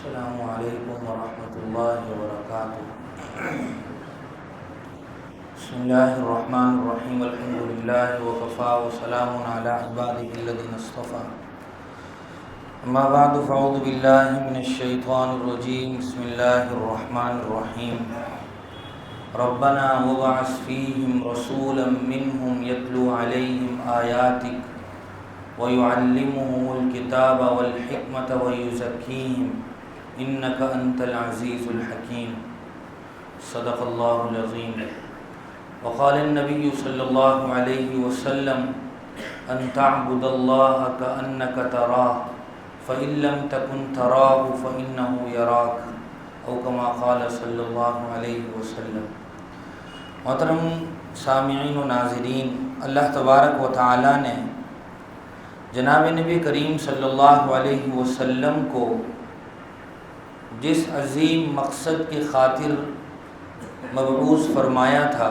السلام علیکم ورحمۃ اللہ وبرکاتہ۔ بسم اللہ الرحمن الرحیم، الحمد للہ وکفیٰ وسلام علی عبادہ الذین اصطفیٰ، اما بعد فاعوذ باللہ من الشیطان الرجیم، بسم اللہ الرحمن الرحیم۔ ربنا وابعث فیہم رسولا منہم یتلو علیہم آیاتک ویعلمہم الکتاب والحکمۃ ویزکیہم انک انت العزیز الحکیم۔ صدق اللہ العظیم۔ وقال النبی صلی اللہ علیہ وسلم ان تعبد اللہ کأنک تراہ فإن لم تکن تراہ فإنہ یراک، او کما قال صلی اللہ علیہ وسلم۔ محترم سامعین و ناظرین، اللہ تبارک و تعالی نے جناب نبی کریم صلی اللہ علیہ وسلم کو جس عظیم مقصد کی خاطر مبعوث فرمایا تھا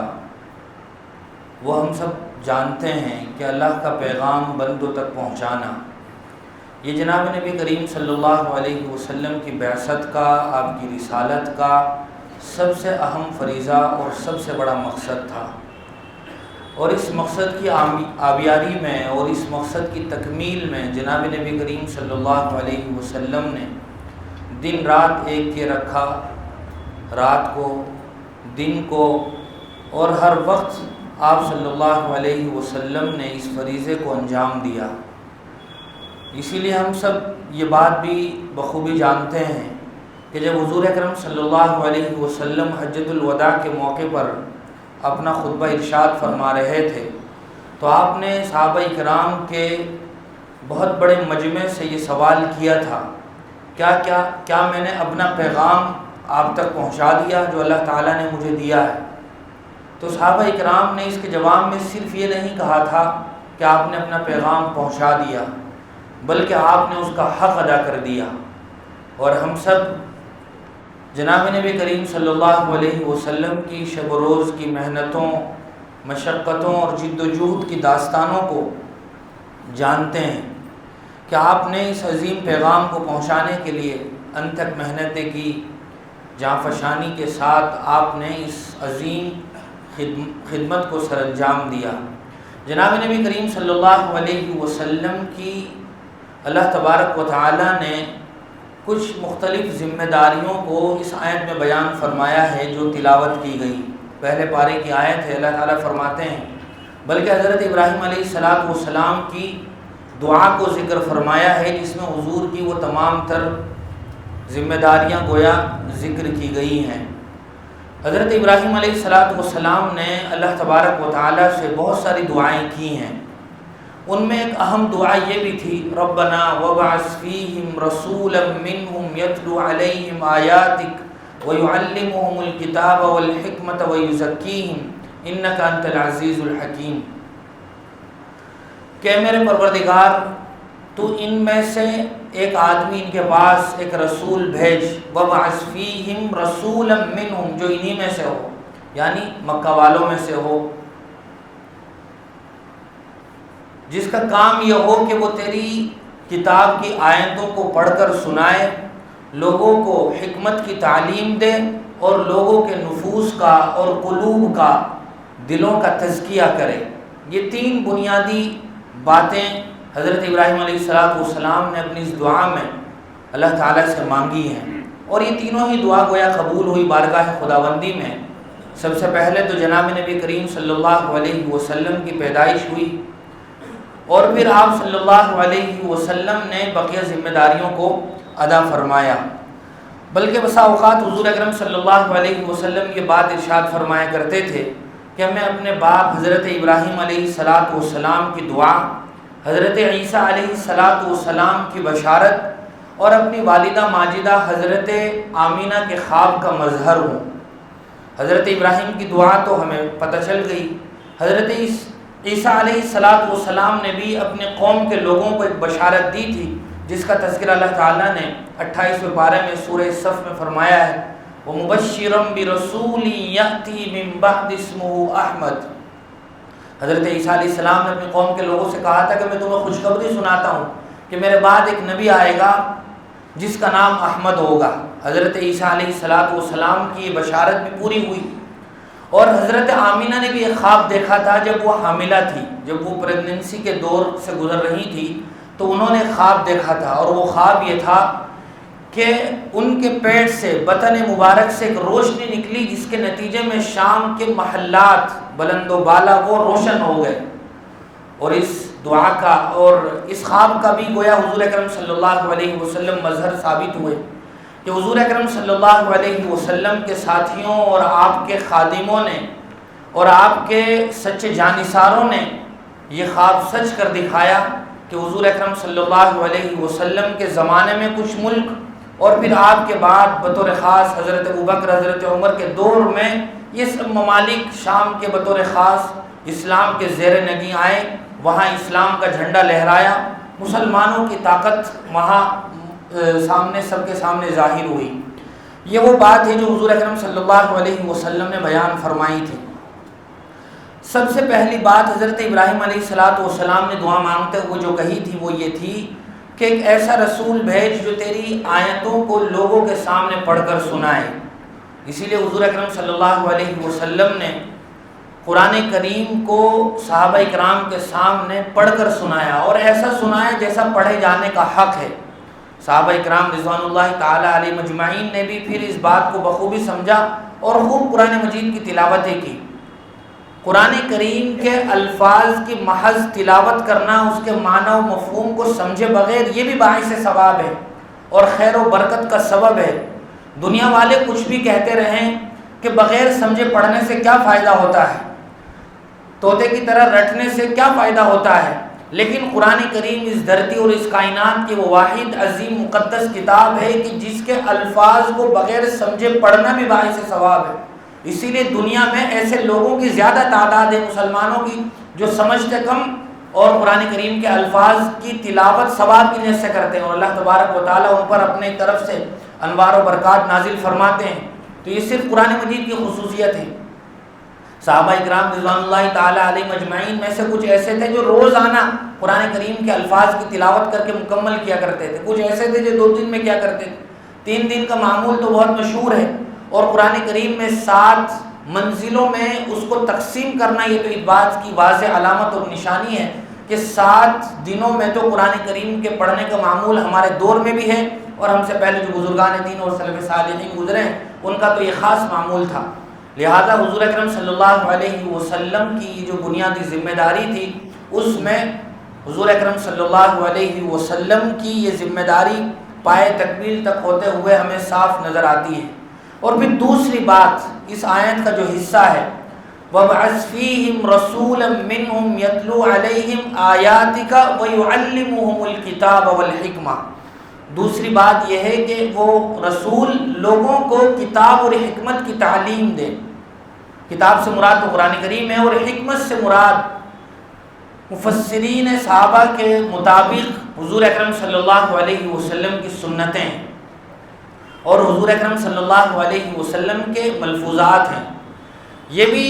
وہ ہم سب جانتے ہیں کہ اللہ کا پیغام بندوں تک پہنچانا۔ یہ جناب نبی کریم صلی اللہ علیہ وسلم کی بعثت کا، آپ کی رسالت کا سب سے اہم فریضہ اور سب سے بڑا مقصد تھا، اور اس مقصد کی آبیاری میں اور اس مقصد کی تکمیل میں جناب نبی کریم صلی اللہ علیہ وسلم نے دن رات ایک کیے رکھا، رات کو، دن کو، اور ہر وقت آپ صلی اللہ علیہ وسلم نے اس فریضے کو انجام دیا۔ اسی لیے ہم سب یہ بات بھی بخوبی جانتے ہیں کہ جب حضور اکرم صلی اللہ علیہ وسلم حجۃ الوداع کے موقع پر اپنا خطبہ ارشاد فرما رہے تھے تو آپ نے صحابہ کرام کے بہت بڑے مجمع سے یہ سوال کیا تھا، کیا میں نے اپنا پیغام آپ تک پہنچا دیا جو اللہ تعالیٰ نے مجھے دیا ہے؟ تو صحابہ کرام نے اس کے جواب میں صرف یہ نہیں کہا تھا کہ آپ نے اپنا پیغام پہنچا دیا، بلکہ آپ نے اس کا حق ادا کر دیا۔ اور ہم سب جناب نبی کریم صلی اللہ علیہ وسلم کی شب و روز کی محنتوں، مشقتوں اور جد و جہد کی داستانوں کو جانتے ہیں کہ آپ نے اس عظیم پیغام کو پہنچانے کے لیے انتھک محنتیں کی، جانفشانی کے ساتھ آپ نے اس عظیم خدمت کو سر انجام دیا۔ جناب نبی کریم صلی اللہ علیہ وسلم کی اللہ تبارک و تعالی نے کچھ مختلف ذمہ داریوں کو اس آیت میں بیان فرمایا ہے جو تلاوت کی گئی۔ پہلے پارے کی آیت ہے، اللہ تعالیٰ فرماتے ہیں بلکہ حضرت ابراہیم علیہ السلام کی دعا کو ذکر فرمایا ہے جس میں حضور کی وہ تمام تر ذمہ داریاں گویا ذکر کی گئی ہیں۔ حضرت ابراہیم علیہ السلام نے اللہ تبارک و تعالیٰ سے بہت ساری دعائیں کی ہیں، ان میں ایک اہم دعا یہ بھی تھی، ربنا وابعث فیہم رسولا منہم یتلو علیہم آیاتک ویعلمہم الکتاب والحکمۃ ویزکیہم انک انت العزیز الحکیم، کہ میرے پروردگار تو ان میں سے ایک آدمی ان کے پاس ایک رسول بھیج، وابعث فیہم رسولا منہم، جو انہی میں سے ہو، یعنی مکہ والوں میں سے ہو، جس کا کام یہ ہو کہ وہ تیری کتاب کی آیتوں کو پڑھ کر سنائے، لوگوں کو حکمت کی تعلیم دے اور لوگوں کے نفوس کا اور قلوب کا، دلوں کا تزکیہ کرے۔ یہ تین بنیادی باتیں حضرت ابراہیم علیہ السلام نے اپنی اس دعا میں اللہ تعالیٰ سے مانگی ہیں، اور یہ تینوں ہی دعا گویا قبول ہوئی بارگاہ خداوندی میں۔ سب سے پہلے تو جناب نبی کریم صلی اللہ علیہ وسلم کی پیدائش ہوئی، اور پھر آپ صلی اللہ علیہ وسلم نے بقیہ ذمہ داریوں کو ادا فرمایا۔ بلکہ بسا اوقات حضور اکرم صلی اللہ علیہ وسلم یہ بات ارشاد فرمایا کرتے تھے کہ میں اپنے باپ حضرت ابراہیم علیہ السلام کی دعا، حضرت عیسیٰ علیہ السلام کی بشارت اور اپنی والدہ ماجدہ حضرت آمینہ کے خواب کا مظہر ہوں۔ حضرت ابراہیم کی دعا تو ہمیں پتہ چل گئی، حضرت عیسیٰ علیہ السلام نے بھی اپنے قوم کے لوگوں کو ایک بشارت دی تھی جس کا تذکرہ اللہ تعالیٰ نے 28ویں پارے میں سورہ صف میں فرمایا ہے، وَمُبَشِّرًا بِرَسُولٍ يَأْتِي مِن بَعْدِ اسْمُهُ احمد۔ حضرت عیسیٰ علیہ السلام نے اپنی قوم کے لوگوں سے کہا تھا کہ میں تمہیں خوشخبری سناتا ہوں کہ میرے بعد ایک نبی آئے گا جس کا نام احمد ہوگا۔ حضرت عیسیٰ علیہ السلام کی یہ بشارت بھی پوری ہوئی، اور حضرت آمینہ نے بھی ایک خواب دیکھا تھا جب وہ حاملہ تھی، جب وہ پریگننسی کے دور سے گزر رہی تھی تو انہوں نے خواب دیکھا تھا، اور وہ خواب یہ تھا کہ ان کے پیٹ سے، بطن مبارک سے ایک روشنی نکلی جس کے نتیجے میں شام کے محلات بلند و بالا وہ روشن ہو گئے۔ اور اس دعا کا اور اس خواب کا بھی گویا حضور اکرم صلی اللہ علیہ وسلم مظہر ثابت ہوئے کہ حضور اکرم صلی اللہ علیہ وسلم کے ساتھیوں اور آپ کے خادموں نے اور آپ کے سچے جانثاروں نے یہ خواب سچ کر دکھایا کہ حضور اکرم صلی اللہ علیہ وسلم کے زمانے میں کچھ ملک اور پھر آپ کے بعد بطور خاص حضرت ابوبکر، حضرت عمر کے دور میں یہ سب ممالک شام کے بطور خاص اسلام کے زیر نگیں آئے، وہاں اسلام کا جھنڈا لہرایا، مسلمانوں کی طاقت وہاں سامنے سب کے سامنے ظاہر ہوئی۔ یہ وہ بات ہے جو حضور اکرم صلی اللہ علیہ وسلم نے بیان فرمائی تھی۔ سب سے پہلی بات حضرت ابراہیم علیہ السلام نے دعا مانگتے ہوئے جو کہی تھی وہ یہ تھی کہ ایک ایسا رسول بھیج جو تیری آیتوں کو لوگوں کے سامنے پڑھ کر سنائے۔ اسی لیے حضور اکرم صلی اللہ علیہ وسلم نے قرآن کریم کو صحابہ اکرام کے سامنے پڑھ کر سنایا، اور ایسا سنایا جیسا پڑھے جانے کا حق ہے۔ صحابہ اکرام رضوان اللہ تعالی علیہ مجمعین نے بھی پھر اس بات کو بخوبی سمجھا اور خوب قرآن مجید کی تلاوتیں کی۔ قرآن کریم کے الفاظ کی محض تلاوت کرنا، اس کے معنی و مفہوم کو سمجھے بغیر، یہ بھی باعث ثواب ہے اور خیر و برکت کا سبب ہے۔ دنیا والے کچھ بھی کہتے رہیں کہ بغیر سمجھے پڑھنے سے کیا فائدہ ہوتا ہے، طوطے کی طرح رٹنے سے کیا فائدہ ہوتا ہے، لیکن قرآن کریم اس دھرتی اور اس کائنات کی وہ واحد عظیم مقدس کتاب ہے کہ جس کے الفاظ کو بغیر سمجھے پڑھنا بھی باعث ثواب ہے۔ اسی لیے دنیا میں ایسے لوگوں کی زیادہ تعداد ہے مسلمانوں کی جو سمجھتے کم اور قرآن کریم کے الفاظ کی تلاوت ثواب کی نیت سے کرتے ہیں، اور اللہ تبارک و تعالیٰ ان پر اپنے طرف سے انوار و برکات نازل فرماتے ہیں۔ تو یہ صرف قرآن مجید کی خصوصیت ہے۔ صحابہ اکرام رضوان اللہ تعالی علیہ مجمعین میں سے کچھ ایسے تھے جو روزانہ قرآن کریم کے الفاظ کی تلاوت کر کے مکمل کیا کرتے تھے، کچھ ایسے تھے جو 2 دن میں کیا کرتے تھے۔ 3 دن کا معمول تو بہت مشہور ہے، اور قرآن کریم میں 7 منزلوں میں اس کو تقسیم کرنا یہ تو اس بات کی واضح علامت اور نشانی ہے کہ 7 دنوں میں تو قرآن کریم کے پڑھنے کا معمول ہمارے دور میں بھی ہے، اور ہم سے پہلے جو بزرگان دین اور سلف صالحین گزرے ہیں ان کا تو یہ خاص معمول تھا۔ لہذا حضور اکرم صلی اللہ علیہ وسلم کی یہ جو بنیادی ذمہ داری تھی، اس میں حضور اکرم صلی اللہ علیہ وسلم کی یہ ذمہ داری پائے تکمیل تک ہوتے ہوئے ہمیں صاف نظر آتی ہے۔ اور پھر دوسری بات اس آیت کا جو حصہ ہے، وَابْعَثْ فِيهِمْ رَسُولًا مِّنْهُمْ يَتْلُو عَلَيْهِمْ آيَاتِكَ وَيُعَلِّمُهُمُ الْكِتَابَ وَالْحِكْمَةَ۔ دوسری بات یہ ہے کہ وہ رسول لوگوں کو کتاب اور حکمت کی تعلیم دے۔ کتاب سے مراد تو قرآن کریم ہے، اور حکمت سے مراد مفسرین صحابہ کے مطابق حضور اکرم صلی اللہ علیہ وسلم کی سنتیں اور حضور اکرم صلی اللہ علیہ وسلم کے ملفوظات ہیں۔ یہ بھی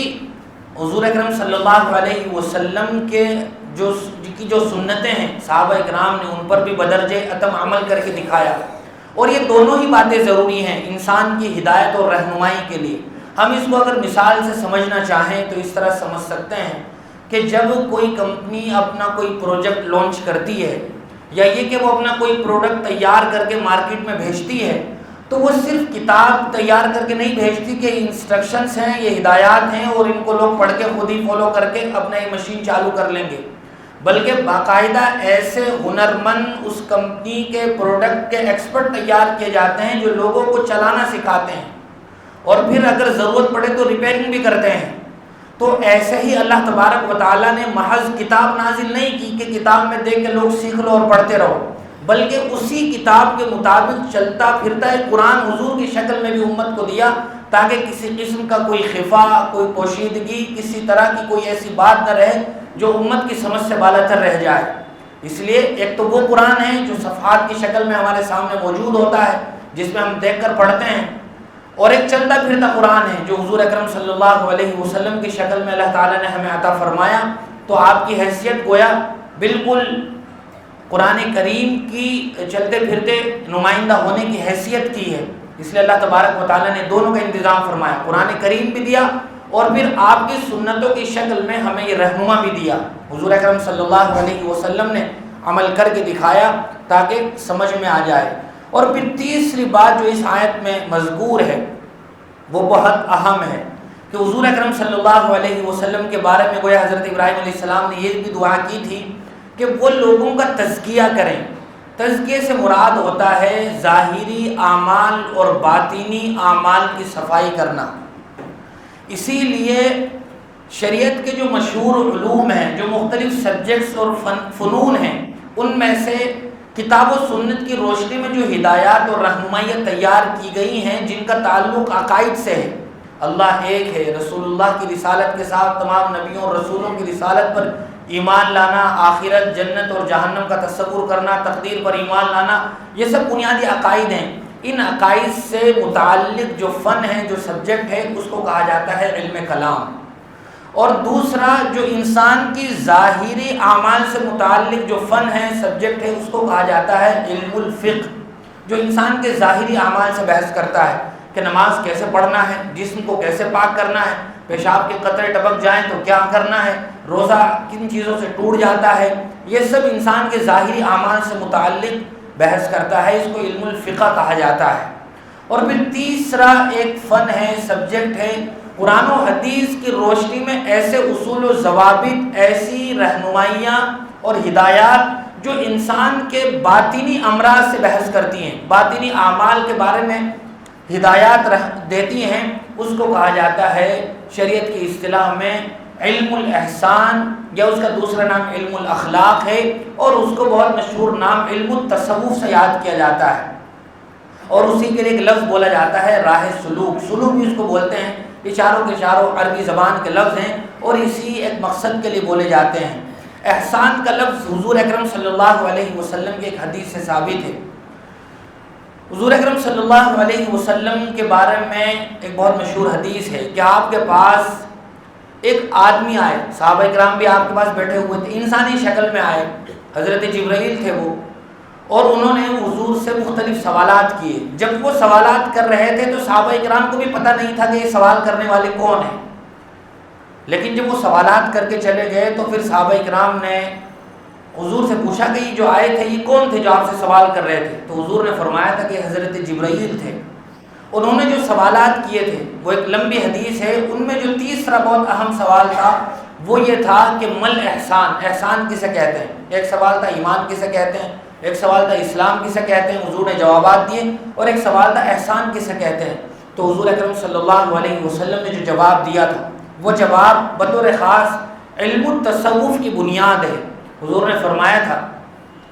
حضور اکرم صلی اللہ علیہ وسلم کے جو سنتیں ہیں صحابہ اکرام نے ان پر بھی بدرجہ اتم عمل کر کے دکھایا، اور یہ دونوں ہی باتیں ضروری ہیں انسان کی ہدایت اور رہنمائی کے لیے۔ ہم اس کو اگر مثال سے سمجھنا چاہیں تو اس طرح سمجھ سکتے ہیں کہ جب کوئی کمپنی اپنا کوئی پروجیکٹ لانچ کرتی ہے، یا یہ کہ وہ اپنا کوئی پروڈکٹ تیار کر کے مارکیٹ میں بھیجتی ہے، تو وہ صرف کتاب تیار کر کے نہیں بھیجتی کہ انسٹرکشنز ہیں، یہ ہدایات ہیں اور ان کو لوگ پڑھ کے خود ہی فالو کر کے اپنا یہ مشین چالو کر لیں گے، بلکہ باقاعدہ ایسے ہنرمند اس کمپنی کے پروڈکٹ کے ایکسپرٹ تیار کیے جاتے ہیں جو لوگوں کو چلانا سکھاتے ہیں، اور پھر اگر ضرورت پڑے تو ریپیئرنگ بھی کرتے ہیں۔ تو ایسے ہی اللہ تبارک و تعالیٰ نے محض کتاب نازل نہیں کی کہ کتاب میں دیکھ کے لوگ سیکھ لو اور پڑھتے رہو، بلکہ اسی کتاب کے مطابق چلتا پھرتا ہے قرآن حضور کی شکل میں بھی امت کو دیا، تاکہ کسی قسم کا کوئی خفا، کوئی پوشیدگی، کسی طرح کی کوئی ایسی بات نہ رہے جو امت کی سمجھ سے بالاتر رہ جائے۔ اس لیے ایک تو وہ قرآن ہے جو صفحات کی شکل میں ہمارے سامنے موجود ہوتا ہے، جس میں ہم دیکھ کر پڑھتے ہیں، اور ایک چلتا پھرتا قرآن ہے جو حضور اکرم صلی اللہ علیہ وسلم کی شکل میں اللہ تعالیٰ نے ہمیں عطا فرمایا۔ تو آپ کی حیثیت گویا بالکل قرآن کریم کی چلتے پھرتے نمائندہ ہونے کی حیثیت کی ہے، اس لیے اللہ تبارک و تعالیٰ نے دونوں کا انتظام فرمایا، قرآن کریم بھی دیا اور پھر آپ کی سنتوں کی شکل میں ہمیں یہ رہنما بھی دیا۔ حضور اکرم صلی اللہ علیہ وسلم نے عمل کر کے دکھایا تاکہ سمجھ میں آ جائے۔ اور پھر تیسری بات جو اس آیت میں مذکور ہے وہ بہت اہم ہے کہ حضور اکرم صلی اللہ علیہ وسلم کے بارے میں گویا حضرت ابراہیم علیہ السلام نے یہ بھی دعا کی تھی کہ وہ لوگوں کا تزکیہ کریں۔ تزکیے سے مراد ہوتا ہے ظاہری اعمال اور باطنی اعمال کی صفائی کرنا۔ اسی لیے شریعت کے جو مشہور علوم ہیں، جو مختلف سبجیکٹس اور فنون ہیں، ان میں سے کتاب و سنت کی روشنی میں جو ہدایات اور رہنمائیاں تیار کی گئی ہیں جن کا تعلق عقائد سے ہے، اللہ ایک ہے، رسول اللہ کی رسالت کے ساتھ تمام نبیوں اور رسولوں کی رسالت پر ایمان لانا، آخرت، جنت اور جہنم کا تصور کرنا، تقدیر پر ایمان لانا، یہ سب بنیادی عقائد ہیں۔ ان عقائد سے متعلق جو فن ہے، جو سبجیکٹ ہے، اس کو کہا جاتا ہے علم کلام۔ اور دوسرا جو انسان کی ظاہری اعمال سے متعلق جو فن ہے، سبجیکٹ ہے، اس کو کہا جاتا ہے علم الفقہ، جو انسان کے ظاہری اعمال سے بحث کرتا ہے کہ نماز کیسے پڑھنا ہے، جسم کو کیسے پاک کرنا ہے، پیشاب کے قطرے ٹپک جائیں تو کیا کرنا ہے، روزہ کن چیزوں سے ٹوٹ جاتا ہے، یہ سب انسان کے ظاہری اعمال سے متعلق بحث کرتا ہے، اس کو علم الفقہ کہا جاتا ہے۔ اور پھر تیسرا ایک فن ہے، سبجیکٹ ہے، قرآن و حدیث کی روشنی میں ایسے اصول و ضوابط، ایسی رہنمائیاں اور ہدایات جو انسان کے باطنی امراض سے بحث کرتی ہیں، باطنی اعمال کے بارے میں ہدایات دیتی ہیں، اس کو کہا جاتا ہے شریعت کی اصطلاح میں علم الاحسان، یا اس کا دوسرا نام علم الاخلاق ہے، اور اس کو بہت مشہور نام علم التصوف سے یاد کیا جاتا ہے۔ اور اسی کے لیے ایک لفظ بولا جاتا ہے راہ سلوک، سلوک بھی اس کو بولتے ہیں، یہ چاروں کے چاروں عربی زبان کے لفظ ہیں اور اسی ایک مقصد کے لیے بولے جاتے ہیں۔ احسان کا لفظ حضور اکرم صلی اللہ علیہ وسلم کی ایک حدیث سے ثابت ہے۔ حضور اکرم صلی اللہ علیہ وسلم کے بارے میں ایک بہت مشہور حدیث ہے کہ آپ کے پاس ایک آدمی آئے، صحابہ اکرام بھی آپ کے پاس بیٹھے ہوئے تھے، انسانی شکل میں آئے، حضرت جبرائیل تھے وہ، اور انہوں نے حضور سے مختلف سوالات کیے۔ جب وہ سوالات کر رہے تھے تو صحابہ اکرام کو بھی پتہ نہیں تھا کہ یہ سوال کرنے والے کون ہیں، لیکن جب وہ سوالات کر کے چلے گئے تو پھر صحابہ اکرام نے حضور سے پوچھا کہ یہ جو آئے تھے یہ کون تھے جو آپ سے سوال کر رہے تھے؟ تو حضور نے فرمایا تھا کہ حضرت جبرائیل تھے۔ انہوں نے جو سوالات کیے تھے وہ ایک لمبی حدیث ہے، ان میں جو تیسرا بہت اہم سوال تھا وہ یہ تھا کہ مل احسان، احسان کسے کہتے ہیں؟ ایک سوال تھا ایمان کسے کہتے ہیں، ایک سوال تھا اسلام کسے کہتے ہیں، حضور نے جوابات دیے، اور ایک سوال تھا احسان کسے کہتے ہیں۔ تو حضور اکرم صلی اللہ علیہ وسلم نے جو جواب دیا تھا وہ جواب بطور خاص علم التصوف کی بنیاد ہے۔ حضور نے فرمایا تھا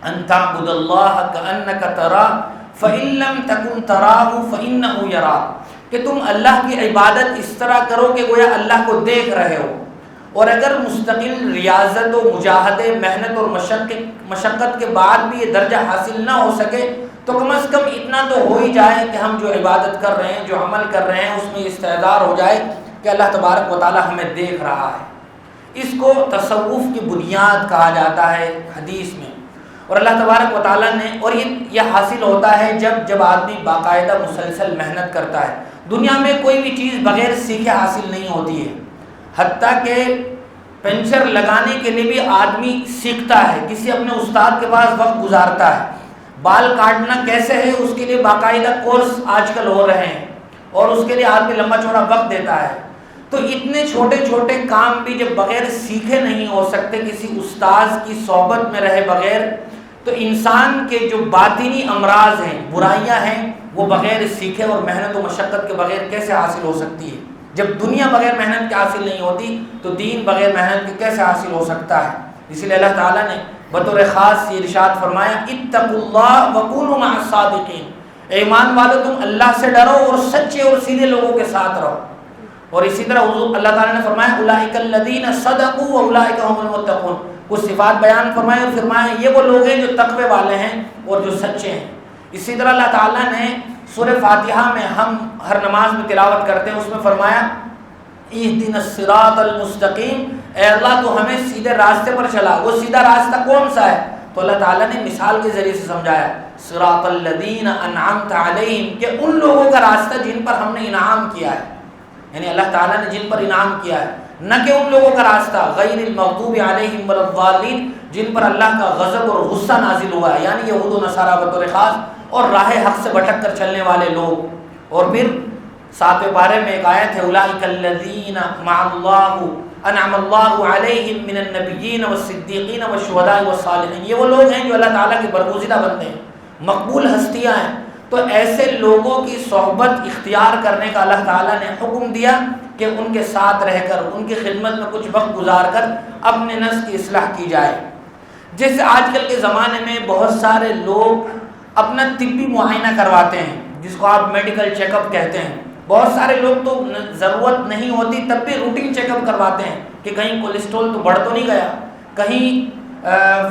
ان تعبد اللہ کأنک تراہ فإن لم تکن تراہ فإنہ یراک، کہ تم اللہ کی عبادت اس طرح کرو کہ گویا اللہ کو دیکھ رہے ہو، اور اگر مستقل ریاضت و مجاہدے، محنت اور مشقت کے بعد بھی یہ درجہ حاصل نہ ہو سکے تو کم از کم اتنا تو ہو ہی جائے کہ ہم جو عبادت کر رہے ہیں، جو عمل کر رہے ہیں، اس میں استعدار ہو جائے کہ اللہ تبارک و تعالی ہمیں دیکھ رہا ہے۔ اس کو تصوف کی بنیاد کہا جاتا ہے حدیث میں، اور اللہ تبارک و تعالیٰ نے، اور یہ حاصل ہوتا ہے جب آدمی باقاعدہ مسلسل محنت کرتا ہے۔ دنیا میں کوئی بھی چیز بغیر سیکھے حاصل نہیں ہوتی ہے، حتیٰ کہ پنچر لگانے کے لیے بھی آدمی سیکھتا ہے، کسی اپنے استاد کے پاس وقت گزارتا ہے۔ بال کاٹنا کیسے ہے اس کے لیے باقاعدہ کورس آج کل ہو رہے ہیں، اور اس کے لیے آدمی لمبا چوڑا وقت دیتا ہے۔ تو اتنے چھوٹے چھوٹے کام بھی جب بغیر سیکھے نہیں ہو سکتے، کسی استاذ کی صحبت میں رہے بغیر، تو انسان کے جو باطنی امراض ہیں، برائیاں ہیں، وہ بغیر سیکھے اور محنت و مشقت کے بغیر کیسے حاصل ہو سکتی ہے؟ جب دنیا بغیر محنت کے حاصل نہیں ہوتی تو دین بغیر محنت کے کیسے حاصل ہو سکتا ہے؟ اسی لیے اللہ تعالیٰ نے بطور خاص یہ ارشاد فرمایا اتقوا اللہ وکونوا مع الصادقین، اے ایمان والو تم اللہ سے ڈرو اور سچے اور سیدھے لوگوں کے ساتھ رہو۔ اور اسی طرح حضور اللہ تعالیٰ نے فرمایا اولئک الذین صدقوا واولئک هم المتقون، کچھ صفات بیان فرمائے اور فرمایا یہ وہ لوگ ہیں جو تقوی والے ہیں اور جو سچے ہیں۔ اسی طرح اللہ تعالیٰ نے سورہ فاتحہ میں ہم ہر نماز میں تلاوت کرتے ہیں، اس میں فرمایا اہدنا الصراط المستقیم، اے اللہ تو ہمیں سیدھے راستے پر چلا۔ وہ سیدھا راستہ کون سا ہے؟ تو اللہ تعالیٰ نے مثال کے ذریعے سے سمجھایا، صراط الذین انعمت علیہم، کہ ان لوگوں کا راستہ جن پر ہم نے انعام کیا ہے، یعنی اللہ تعالیٰ نے جن پر انعام کیا ہے، نہ کہ ان لوگوں کا راستہ غیر المغضوب علیہم ولا الضالین، جن پر اللہ کا غضب اور غصہ نازل ہوا ہے، یعنی یہود و نصارہ بطور خاص، اور راہ حق سے بھٹک کر چلنے والے لوگ۔ اور پھر 7ویں پارے میں ایک آیت ہے، اولئک الذین مع اللہ انعم اللہ علیہم من النبیین والصدیقین والشہداء والصالحین، یہ وہ لوگ ہیں جو اللہ تعالیٰ کے برگزیدہ بندے ہیں، مقبول ہستیاں ہیں۔ تو ایسے لوگوں کی صحبت اختیار کرنے کا اللہ تعالیٰ نے حکم دیا کہ ان کے ساتھ رہ کر، ان کی خدمت میں کچھ وقت گزار کر اپنے نفس کی اصلاح کی جائے۔ جیسے آج کل کے زمانے میں بہت سارے لوگ اپنا طبی معائنہ کرواتے ہیں، جس کو آپ میڈیکل چیک اپ کہتے ہیں۔ بہت سارے لوگ تو ضرورت نہیں ہوتی تب بھی روٹین چیک اپ کرواتے ہیں کہ کہیں کولیسٹرول تو بڑھ تو نہیں گیا، کہیں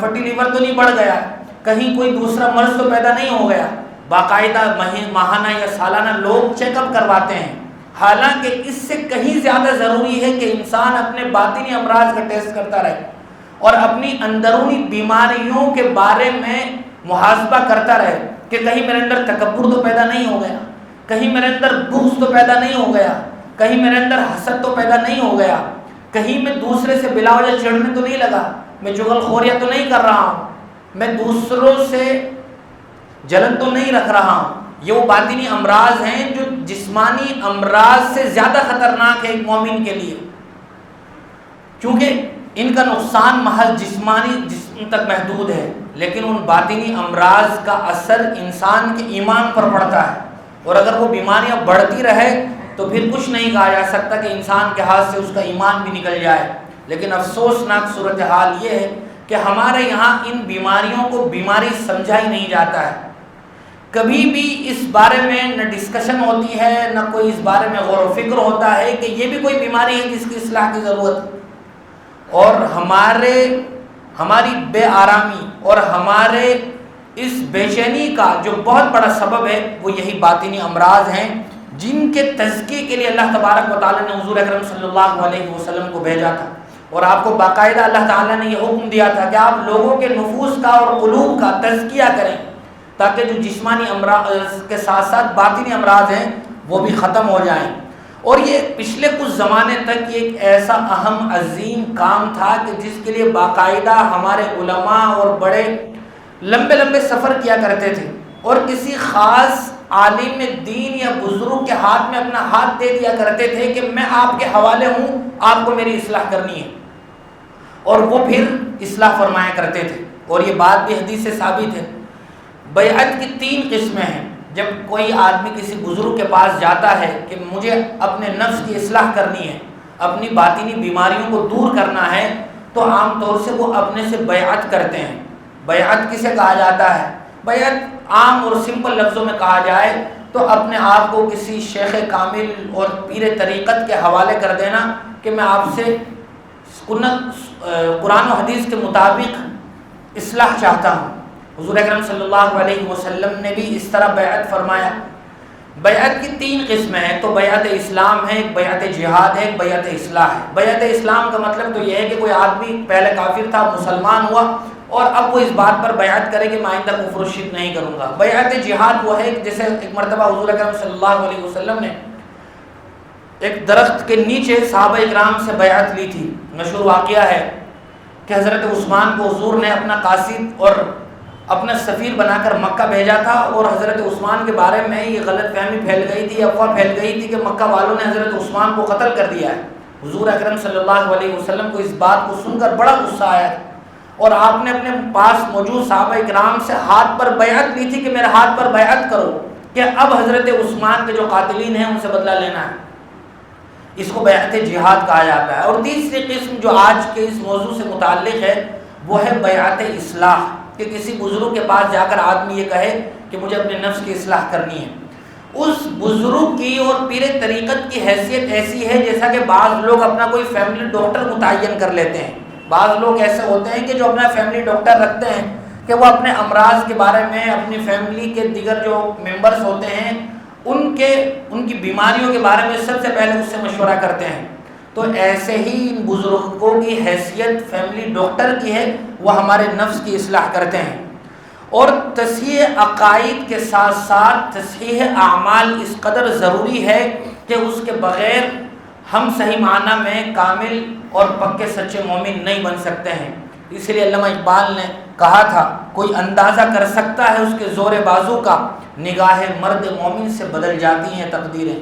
فیٹی لیور تو نہیں بڑھ گیا، کہیں کوئی دوسرا مرض تو پیدا نہیں ہو گیا۔ باقاعدہ ماہانہ یا سالانہ لوگ چیک اپ کرواتے ہیں، حالانکہ اس سے کہیں زیادہ ضروری ہے کہ انسان اپنے باطنی امراض کا ٹیسٹ کرتا رہے اور اپنی اندرونی بیماریوں کے بارے میں محاسبہ کرتا رہے کہ کہیں میرے اندر تکبر تو پیدا نہیں ہو گیا، کہیں میرے اندر بغض تو پیدا نہیں ہو گیا، کہیں میرے اندر حسد تو پیدا نہیں ہو گیا، کہیں میں دوسرے سے بلا وجہ چڑھنے تو نہیں لگا، میں چغل خوریہ تو نہیں کر رہا ہوں، میں دوسروں سے جلن تو نہیں رکھ رہا ہوں۔ یہ وہ باطنی امراض ہیں جو جسمانی امراض سے زیادہ خطرناک ہے ایک مومن کے لیے، کیونکہ ان کا نقصان محض جسمانی جسم تک محدود ہے، لیکن ان باطنی امراض کا اثر انسان کے ایمان پر پڑتا ہے، اور اگر وہ بیماریاں بڑھتی رہے تو پھر کچھ نہیں کہا جا سکتا کہ انسان کے ہاتھ سے اس کا ایمان بھی نکل جائے۔ لیکن افسوسناک صورتحال یہ ہے کہ ہمارے یہاں ان بیماریوں کو بیماری سمجھا ہی نہیں جاتا ہے، کبھی بھی اس بارے میں نہ ڈسکشن ہوتی ہے، نہ کوئی اس بارے میں غور و فکر ہوتا ہے کہ یہ بھی کوئی بیماری ہے جس کی اصلاح کی ضرورت ہے۔ اور ہماری بے آرامی اور ہمارے اس بے چینی کا جو بہت بڑا سبب ہے وہ یہی باطنی امراض ہیں، جن کے تزکیے کے لیے اللہ تبارک و تعالیٰ نے حضور اکرم صلی اللہ علیہ وسلم کو بھیجا تھا، اور آپ کو باقاعدہ اللہ تعالیٰ نے یہ حکم دیا تھا کہ آپ لوگوں کے نفوس کا اور قلوب کا تزکیہ کریں، تاکہ جو جسمانی امراض کے ساتھ ساتھ باطنی امراض ہیں وہ بھی ختم ہو جائیں۔ اور یہ پچھلے کچھ زمانے تک ایک ایسا اہم عظیم کام تھا کہ جس کے لیے باقاعدہ ہمارے علماء اور بڑے لمبے لمبے سفر کیا کرتے تھے، اور کسی خاص عالم دین یا بزرگ کے ہاتھ میں اپنا ہاتھ دے دیا کرتے تھے کہ میں آپ کے حوالے ہوں، آپ کو میری اصلاح کرنی ہے، اور وہ پھر اصلاح فرمایا کرتے تھے۔ اور یہ بات بھی حدیث سے ثابت ہے۔ بیعت کی 3 قسمیں ہیں۔ جب کوئی آدمی کسی بزرگ کے پاس جاتا ہے کہ مجھے اپنے نفس کی اصلاح کرنی ہے، اپنی باطنی بیماریوں کو دور کرنا ہے، تو عام طور سے وہ اپنے سے بیعت کرتے ہیں۔ بیعت کسے کہا جاتا ہے؟ بیعت عام اور سمپل لفظوں میں کہا جائے تو اپنے آپ کو کسی شیخ کامل اور پیر طریقت کے حوالے کر دینا کہ میں آپ سے قرآن و حدیث کے مطابق اصلاح چاہتا ہوں۔ حضور اکرم صلی اللہ علیہ وسلم نے بھی اس طرح بیعت فرمایا۔ بیعت کی 3 قسمیں ہیں، تو بیعت اسلام ہے، ایک بیعت جہاد ہے، ایک بیعت اصلاح ہے۔ بیعت اسلام کا مطلب تو یہ ہے کہ کوئی آدمی پہلے کافر تھا، مسلمان ہوا، اور اب وہ اس بات پر بیعت کرے کہ میں آئندہ کفر و شرک نہیں کروں گا۔ بیعت جہاد وہ ہے جیسے ایک مرتبہ حضور اکرم صلی اللہ علیہ وسلم نے ایک درخت کے نیچے صحابہ اکرام سے بیعت لی تھی۔ مشہور واقعہ ہے کہ حضرت عثمان کو حضور نے اپنا قاصد اور اپنا سفیر بنا کر مکہ بھیجا تھا، اور حضرت عثمان کے بارے میں یہ غلط فہمی پھیل گئی تھی، افواہ پھیل گئی تھی کہ مکہ والوں نے حضرت عثمان کو قتل کر دیا ہے۔ حضور اکرم صلی اللہ علیہ وسلم کو اس بات کو سن کر بڑا غصہ آیا، اور آپ نے اپنے پاس موجود صحابہ اکرام سے ہاتھ پر بیعت لی تھی کہ میرے ہاتھ پر بیعت کرو کہ اب حضرت عثمان کے جو قاتلین ہیں ان سے بدلہ لینا ہے۔ اس کو بیعت جہاد کہا جاتا ہے۔ اور تیسری قسم جو آج کے اس موضوع سے متعلق ہے وہ ہے بیعت اصلاح، کہ کسی بزرگ کے پاس جا کر آدمی یہ کہے کہ مجھے اپنے نفس کی اصلاح کرنی ہے۔ اس بزرگ کی اور پیر طریقت کی حیثیت ایسی ہے جیسا کہ بعض لوگ اپنا کوئی فیملی ڈاکٹر متعین کر لیتے ہیں۔ بعض لوگ ایسے ہوتے ہیں کہ جو اپنا فیملی ڈاکٹر رکھتے ہیں کہ وہ اپنے امراض کے بارے میں اپنی فیملی کے دیگر جو ممبرز ہوتے ہیں ان کی بیماریوں کے بارے میں سب سے پہلے اس سے مشورہ کرتے ہیں۔ تو ایسے ہی ان بزرگوں کی حیثیت فیملی ڈاکٹر کی ہے، وہ ہمارے نفس کی اصلاح کرتے ہیں۔ اور تصحیح عقائد کے ساتھ ساتھ تصحیح اعمال اس قدر ضروری ہے کہ اس کے بغیر ہم صحیح معنی میں کامل اور پکے سچے مومن نہیں بن سکتے ہیں۔ اس لیے علامہ اقبال نے کہا تھا، کوئی اندازہ کر سکتا ہے اس کے زور بازو کا، نگاہ مرد مومن سے بدل جاتی ہیں تقدیریں۔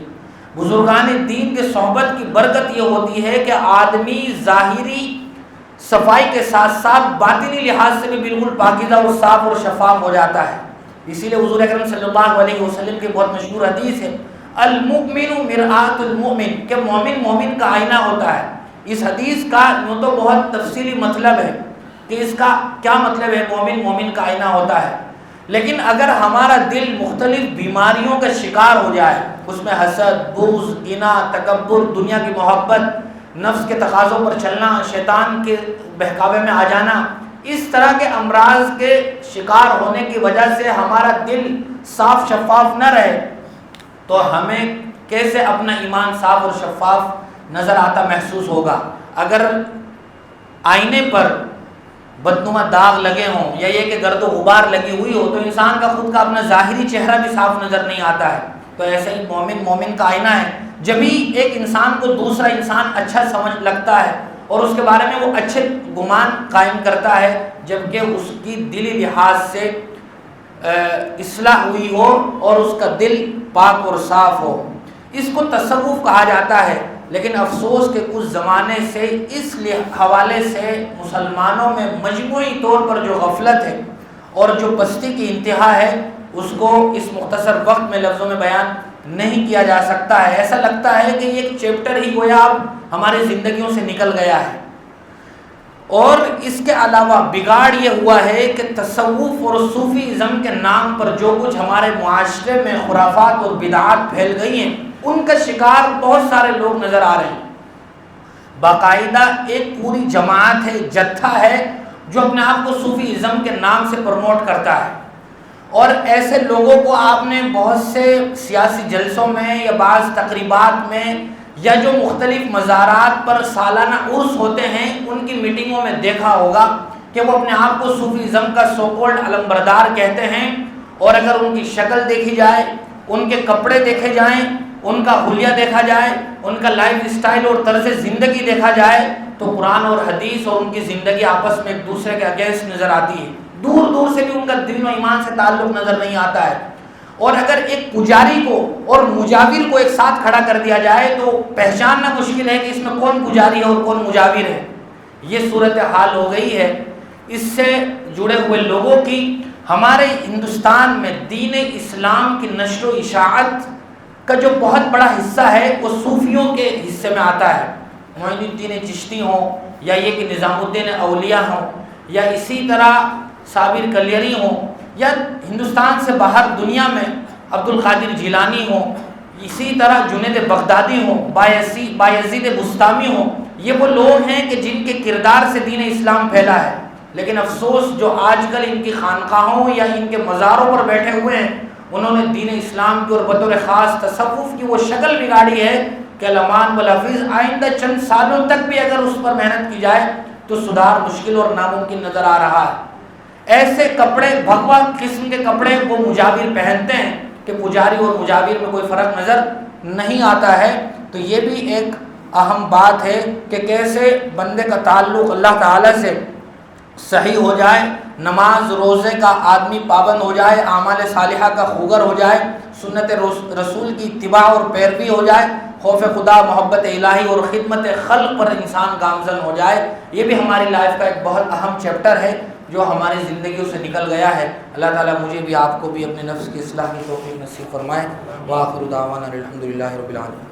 بزرگان دین کے صحبت کی برکت یہ ہوتی ہے کہ آدمی ظاہری صفائی کے ساتھ ساتھ باطنی لحاظ سے بھی بالکل پاکیزہ اور صاف اور شفاف ہو جاتا ہے۔ اسی لیے حضور اکرم صلی اللہ علیہ وسلم کی بہت مشہور حدیث ہے، المؤمن مرآۃ المؤمن، کہ مومن مومن کا آئینہ ہوتا ہے۔ اس حدیث کا یوں تو بہت تفصیلی مطلب ہے کہ اس کا کیا مطلب ہے، مومن مومن کا آئینہ ہوتا ہے، لیکن اگر ہمارا دل مختلف بیماریوں کا شکار ہو جائے، اس میں حسد، بغض، کینہ، تکبر، دنیا کی محبت، نفس کے تقاضوں پر چلنا، شیطان کے بہکاوے میں آ جانا، اس طرح کے امراض کے شکار ہونے کی وجہ سے ہمارا دل صاف شفاف نہ رہے، تو ہمیں کیسے اپنا ایمان صاف اور شفاف نظر آتا محسوس ہوگا؟ اگر آئینے پر بدنما داغ لگے ہوں یا یہ کہ گرد و غبار لگی ہوئی ہو، تو انسان کا خود کا اپنا ظاہری چہرہ بھی صاف نظر نہیں آتا ہے۔ تو ایسے ہی مومن مومن کا آئینہ ہے، جبھی ایک انسان کو دوسرا انسان اچھا سمجھ لگتا ہے اور اس کے بارے میں وہ اچھے گمان قائم کرتا ہے، جبکہ اس کی دلی لحاظ سے اصلاح ہوئی ہو اور اس کا دل پاک اور صاف ہو۔ اس کو تصوف کہا جاتا ہے، لیکن افسوس کہ کچھ زمانے سے اس حوالے سے مسلمانوں میں مجموعی طور پر جو غفلت ہے اور جو پستی کی انتہا ہے، اس کو اس مختصر وقت میں لفظوں میں بیان نہیں کیا جا سکتا ہے۔ ایسا لگتا ہے کہ یہ ایک چیپٹر ہی گویا اب ہماری زندگیوں سے نکل گیا ہے۔ اور اس کے علاوہ بگاڑ یہ ہوا ہے کہ تصوف اور صوفیزم کے نام پر جو کچھ ہمارے معاشرے میں خرافات اور بدعات پھیل گئی ہیں، ان کا شکار بہت سارے لوگ نظر آ رہے ہیں۔ باقاعدہ ایک پوری جماعت ہے، جتھا ہے، جو اپنے آپ کو صوفیزم کے نام سے پروموٹ کرتا ہے، اور ایسے لوگوں کو آپ نے بہت سے سیاسی جلسوں میں یا بعض تقریبات میں یا جو مختلف مزارات پر سالانہ عرس ہوتے ہیں ان کی میٹنگوں میں دیکھا ہوگا کہ وہ اپنے آپ کو صوفیزم کا سو کالڈ علمبردار کہتے ہیں، اور اگر ان کی شکل دیکھی جائے، ان کے کپڑے دیکھے جائیں، ان کا حلیہ دیکھا جائے، ان کا لائف اسٹائل اور طرز زندگی دیکھا جائے، تو قرآن اور حدیث اور ان کی زندگی آپس میں ایک دوسرے کے اگینسٹ نظر آتی ہے۔ دور دور سے بھی ان کا دین و ایمان سے تعلق نظر نہیں آتا ہے۔ اور اگر ایک پجاری کو اور مجاور کو ایک ساتھ کھڑا کر دیا جائے تو پہچاننا مشکل ہے کہ اس میں کون پجاری ہے اور کون مجاور ہے۔ یہ صورتحال ہو گئی ہے۔ اس سے جڑے ہوئے لوگوں کی ہمارے ہندوستان میں دین اسلام کی نشر و اشاعت کا جو بہت بڑا حصہ ہے وہ صوفیوں کے حصے میں آتا ہے۔ معین الدین چشتی ہوں یا یہ کہ نظام الدین اولیاء ہوں یا اسی طرح صابر کلیری ہوں یا ہندوستان سے باہر دنیا میں عبد القادر جیلانی ہوں، اسی طرح جنید بغدادی ہوں، بایزید بستامی ہوں، یہ وہ لوگ ہیں کہ جن کے کردار سے دین اسلام پھیلا ہے۔ لیکن افسوس جو آج کل ان کی خانقاہوں یا ان کے مزاروں پر بیٹھے ہوئے ہیں، انہوں نے دین اسلام کی اور بطور خاص تصوف کی وہ شکل بگاڑی ہے کہ الامان والحفیظ آئندہ چند سالوں تک بھی اگر اس پر محنت کی جائے تو سدھار مشکل اور ناممکن نظر آ رہا ہے۔ ایسے کپڑے بھگوا قسم کے کپڑے وہ مجاور پہنتے ہیں کہ پجاری اور مجاور میں کوئی فرق نظر نہیں آتا ہے۔ تو یہ بھی ایک اہم بات ہے کہ کیسے بندے کا تعلق اللہ تعالیٰ سے صحیح ہو جائے، نماز روزے کا آدمی پابند ہو جائے، اعمال صالحہ کا خوگر ہو جائے، سنت رسول کی اتباع اور پیروی ہو جائے، خوف خدا، محبت الہی اور خدمت خلق پر انسان گامزن ہو جائے۔ یہ بھی ہماری لائف کا ایک بہت اہم چیپٹر ہے جو ہماری زندگیوں سے نکل گیا ہے۔ اللہ تعالیٰ مجھے بھی آپ کو بھی اپنے نفس کی اصلاح کی توفیق نصیب فرمائے۔ وآخر دعوانا الحمدللہ رب العالمین۔